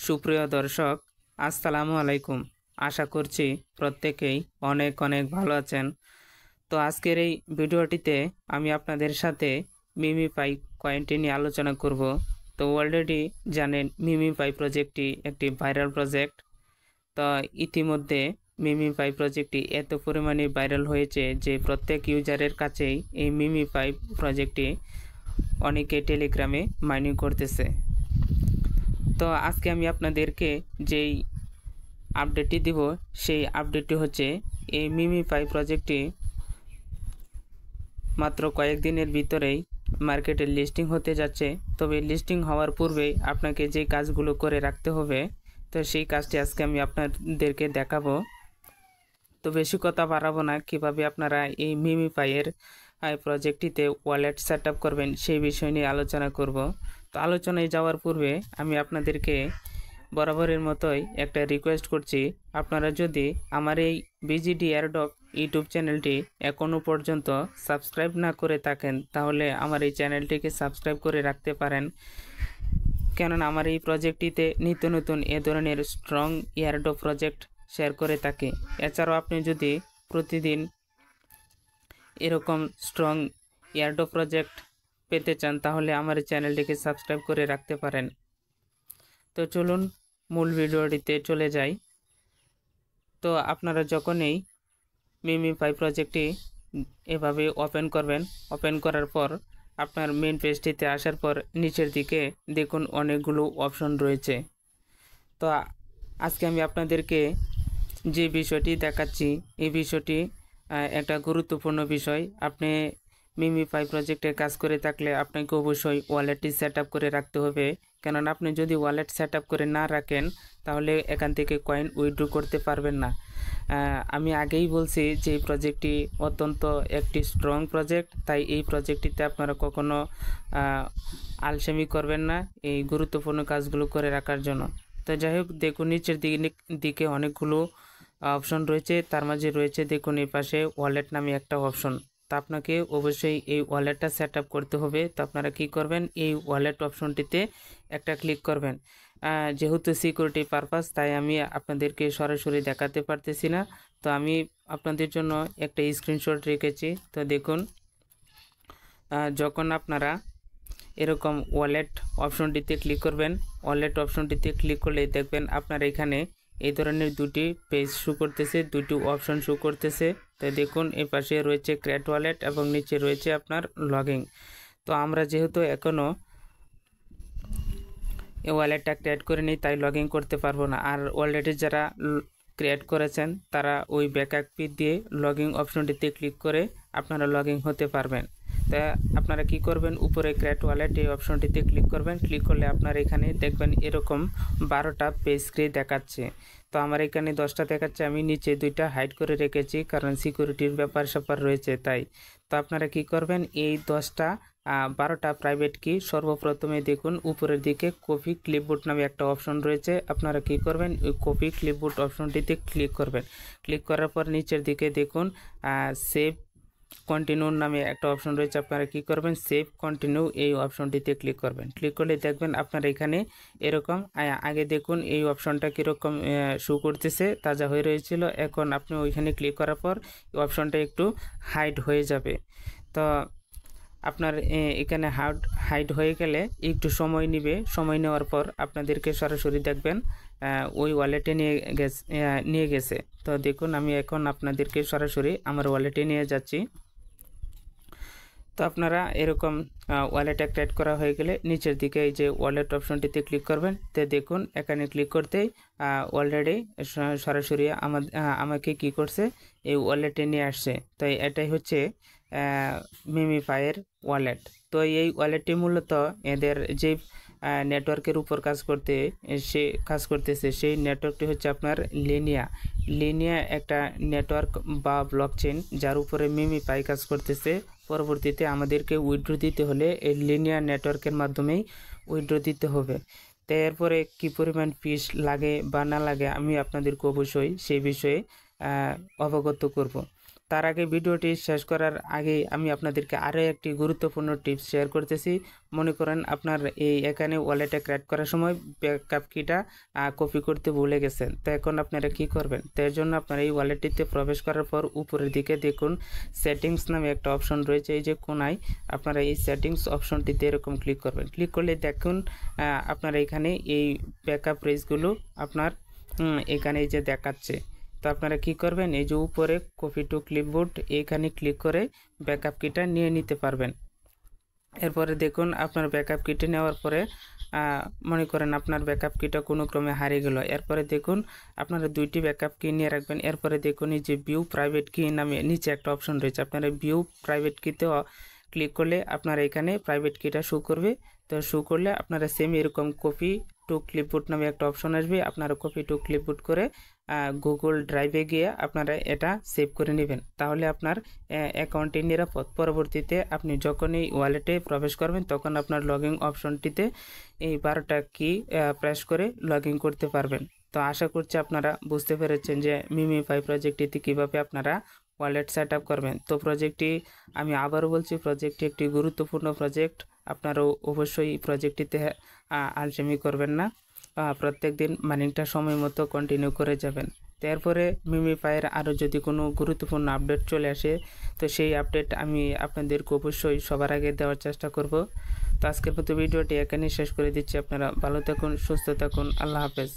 সুপ্রিয় দর্শক, আসসালামু আলাইকুম। আশা করছি প্রত্যেকেই অনেক অনেক ভালো আছেন। তো আজকের এই ভিডিওটিতে আমি আপনাদের সাথে মিমিপাই কয়েনটি নিয়ে আলোচনা করব। তো অলরেডি জানেন মিমিপাই প্রজেক্টটি একটি ভাইরাল প্রজেক্ট। তো ইতিমধ্যে মিমিপাই প্রজেক্টটি এত পরিমাণে ভাইরাল হয়েছে যে প্রত্যেক ইউজারের কাছেই এই মিমিপাই প্রজেক্টটি অনেকে টেলিগ্রামে মাইনিং করতেছে। তো আজকে আমি আপনাদেরকে যেই আপডেটটি দিব সেই আপডেটটি হচ্ছে এই মিমিপাই প্রজেক্টটি মাত্র কয়েকদিনের ভিতরেই মার্কেটে লিস্টিং হতে যাচ্ছে। তবে লিস্টিং হওয়ার পূর্বেই আপনাকে যে কাজগুলো করে রাখতে হবে, তো সেই কাজটি আজকে আমি আপনাদেরকে দেখাবো। তো বেশি কথা বাড়াবো না, কিভাবে আপনারা এই মিমিপাইয়ের প্রজেক্টটিতে ওয়ালেট সেট আপ করবেন সেই বিষয় নিয়ে আলোচনা করব। তো আলোচনায় যাওয়ার পূর্বে আমি আপনাদেরকে বরাবরের মতোই একটা রিকোয়েস্ট করছি, আপনারা যদি আমার এই বিজিডি এয়ারড্রপ ইউটিউব চ্যানেলটি এখনও পর্যন্ত সাবস্ক্রাইব না করে থাকেন তাহলে আমার এই চ্যানেলটিকে সাবস্ক্রাইব করে রাখতে পারেন, কেননা আমার এই প্রজেক্টটিতে নিত্য নতুন এ ধরনের স্ট্রং এয়ারড্রপ প্রজেক্ট শেয়ার করে থাকি। এছাড়াও আপনি যদি প্রতিদিন এরকম স্ট্রং এয়ারড্রপ প্রজেক্ট পেতে চান তাহলে আমার এই চ্যানেলটিকে সাবস্ক্রাইব করে রাখতে পারেন। তো চলুন মূল ভিডিওটিতে চলে যাই। তো আপনারা যখন এই মিমিপাই প্রজেক্টটি এভাবে ওপেন করবেন, ওপেন করার পর আপনার মেন পেজটিতে আসার পর নিচের দিকে দেখুন অনেকগুলো অপশন রয়েছে। তো আজকে আমি আপনাদেরকে যে বিষয়টি দেখাচ্ছি এই বিষয়টি একটা গুরুত্বপূর্ণ বিষয়। আপনি মিমিপাই প্রজেক্টে কাজ করে থাকলে আপনাকে অবশ্যই ওয়ালেটটি সেট আপ করে রাখতে হবে, কেননা আপনি যদি ওয়ালেট সেট আপ করে না রাখেন তাহলে এখান থেকে কয়েন উইথড্র করতে পারবেন না। আমি আগেই বলছি যে এই প্রজেক্টটি অত্যন্ত একটি স্ট্রং প্রজেক্ট, তাই এই প্রজেক্টটিতে আপনারা কখনো আলসেমি করবেন না এই গুরুত্বপূর্ণ কাজগুলো করে রাখার জন্য। তো যাই হোক, দেখুন নিচের দিকে অনেকগুলো অপশন রয়েছে, তার মাঝে রয়েছে দেখুন এই পাশে ওয়ালেট নামে একটা অপশন। তা আপনাকে অবশ্যই এই ওয়ালেটটা সেট আপ করতে হবে। তো আপনারা কি করবেন, এই ওয়ালেট অপশনটিতে একটা ক্লিক করবেন। যেহেতু সিকিউরিটি পারপাস তাই আমি আপনাদেরকে সরাসরি দেখাতে পারতেছি না, তো আমি আপনাদের জন্য একটা স্ক্রিনশট রেখেছি। তো দেখুন, যখন আপনারা এরকম ওয়ালেট অপশনটিতে ক্লিক করবেন, ওয়ালেট অপশনটিতে ক্লিক করলে দেখবেন আপনার এখানে এই ধরনের দুটি পেজ শো করতেছে, দুটি অপশন শো করতেছে। তো দেখুন এই পাশে রয়েছে ক্রিয়েট ওয়ালেট এবং নিচে রয়েছে আপনার লগইন। তো আমরা যেহেতু এখনও এই ওয়ালেটটা ক্রিয়েট করে নিই তাই লগইন করতে পারবো না। আর অলরেডি যারা ক্রিয়েট করেছেন তারা ওই ব্যাকআপ কি দিয়ে লগইন অপশনটিতে ক্লিক করে আপনারা লগইন হতে পারবেন। তা আপনারা কি করবেন, উপরে ক্রিয়েট ওয়ালেট এই অপশনটিতে ক্লিক করবেন। ক্লিক করলে আপনারা এখানে দেখবেন এরকম 12টা পেজ দেখাচ্ছে। তো আমার এখানে 10টা দেখাচ্ছে, আমি নিচে 2টা হাইড করে রেখেছি কারণ সিকিউরিটির ব্যাপার স্যাপার রয়েছে তাই। তো আপনারা কি করবেন, এই 12টা প্রাইভেট কি সর্বপ্রথমে দেখুন উপরের দিকে কপি ক্লিপবোর্ড নামে একটা অপশন রয়েছে। আপনারা কি করবেন, ওই কপি ক্লিপবোর্ড অপশনটিতে ক্লিক করবেন। ক্লিক করার পর নিচের দিকে দেখুন সেভ কন্টিনিউ নামে একটা অপশন রয়েছে। আপনারা কি করবেন, সেভ কন্টিনিউ এই অপশনটিতে ক্লিক করবেন। ক্লিক করলে দেখবেন আপনার এখানে এরকম আগে দেখুন এই অপশনটা কীরকম শো করতেছে, তাজা হয়ে রয়েছিল। এখন আপনি ওইখানে ক্লিক করার পর এই অপশনটা একটু হাইড হয়ে যাবে। তো আপনার এখানে হাইড হয়ে গেলে একটু সময় নেবে, সময় নেওয়ার পর আপনাদেরকে সরাসরি দেখবেন ওই ওয়ালেটে নিয়ে গেছে। তো দেখুন আমি এখন আপনাদেরকে সরাসরি আমার ওয়ালেটে নিয়ে যাচ্ছি। তো আপনারা এরকম ওয়ালেট ক্রিয়েট করা হয়ে গেলে নিচের দিকে এই যে ওয়ালেট অপশনটিতে ক্লিক করবেন। তো দেখুন এখানে ক্লিক করতেই অলরেডি সরাসরি আমাকে কি করছে, এই ওয়ালেটে নিয়ে আসছে। তো এটাই হচ্ছে মিমিপাইয়ের ওয়ালেট। তো এই ওয়ালেটটি মূলত এদের যে নেটওয়ার্কের উপর কাজ করতেছে সেই নেটওয়ার্কটি হচ্ছে আপনার লিনিয়া একটা নেটওয়ার্ক বা ব্লকচেন যার উপরে মিমিপাই কাজ করতেছে। পরবর্তীতে আমাদেরকে উইথড্র দিতে হলে এই লিনিয়া নেটওয়ার্কের মাধ্যমেই উইথড্র দিতে হবে। তো এরপরে কী পরিমাণ ফিস লাগে বা না লাগে আমি আপনাদেরকে অবশ্যই সেই বিষয়ে অবগত করব। তার আগে ভিডিওটি শেষ করার আগে আমি আপনাদেরকে আরও একটি গুরুত্বপূর্ণ টিপস শেয়ার করতেছি। মনে করেন আপনার এখানে ওয়ালেটে ক্রিয়েট করার সময় ব্যাকআপ কিটা কপি করতে ভুলে গেছেন, তো এখন আপনারা কি করবেন? তো এর জন্য আপনারা এই ওয়ালেটটিতে প্রবেশ করার পর উপরের দিকে দেখুন সেটিংস নামে একটা অপশন রয়েছে, এই যে কোনায় আপনারা এই সেটিংস অপশনটিতে এরকম ক্লিক করবেন। ক্লিক করলে দেখুন আপনারা এখানে এই ব্যাকআপ পেজগুলো আপনার এখানে এই যে দেখাচ্ছে। তো আপনারা কি করবেন, এই যে উপরে কপি টু ক্লিপবোর্ড এখানে ক্লিক করে ব্যাকআপ কিটা নিয়ে নিতে পারবেন। এরপরে দেখুন আপনার ব্যাকআপ কিটা নেওয়ার পরে মনে করেন আপনার ব্যাকআপ কিটা কোনো ক্রমে হারিয়ে গেল, এরপরে দেখুন আপনারা দুইটি ব্যাকআপ কি নিয়ে রাখবেন। এরপরে দেখুন এই যে ভিউ প্রাইভেট কি নামে নিচে একটা অপশন রয়েছে, আপনারা ভিউ প্রাইভেট কিতে ক্লিক করলে আপনারা এখানে প্রাইভেট কিটা শো করবে। তো শো করলে আপনারা সেম এরকম কপি টু ক্লিপবোর্ড নামে একটা অপশন আসবে, আপনারা কপি টু ক্লিপবোর্ড করে গুগল ড্রাইভে গিয়ে আপনারা এটা সেভ করে নেবেন, তাহলে আপনার অ্যাকাউন্টটি নিরাপদ। পরবর্তীতে আপনি যখন এই ওয়ালেটে প্রবেশ করবেন তখন আপনার লগইন অপশনটিতে এই 12টা কি প্রেস করে লগইন করতে পারবেন। তো আশা করছি আপনারা বুঝতে পেরেছেন যে মিমিফাই প্রজেক্টটিতে কীভাবে আপনারা ওয়ালেট সেট আপ করবেন। তো প্রজেক্টটি আমি আবারও বলছি, প্রজেক্টটি একটি গুরুত্বপূর্ণ প্রজেক্ট, আপনারাও অবশ্যই এই প্রজেক্টটিতে আলসেমি করবেন না, প্রত্যেক দিন মাইনিংটা সময় মতো কন্টিনিউ করে যাবেন। তো এরপরে মিমিফাইয়ের আরও যদি কোনো গুরুত্বপূর্ণ আপডেট চলে আসে তো সেই আপডেট আমি আপনাদেরকে অবশ্যই সবার আগে দেওয়ার চেষ্টা করব। তো আজকের মতো ভিডিওটি এখানেই শেষ করে দিচ্ছি, আপনারা ভালো থাকুন, সুস্থ থাকুন, আল্লাহ হাফেজ।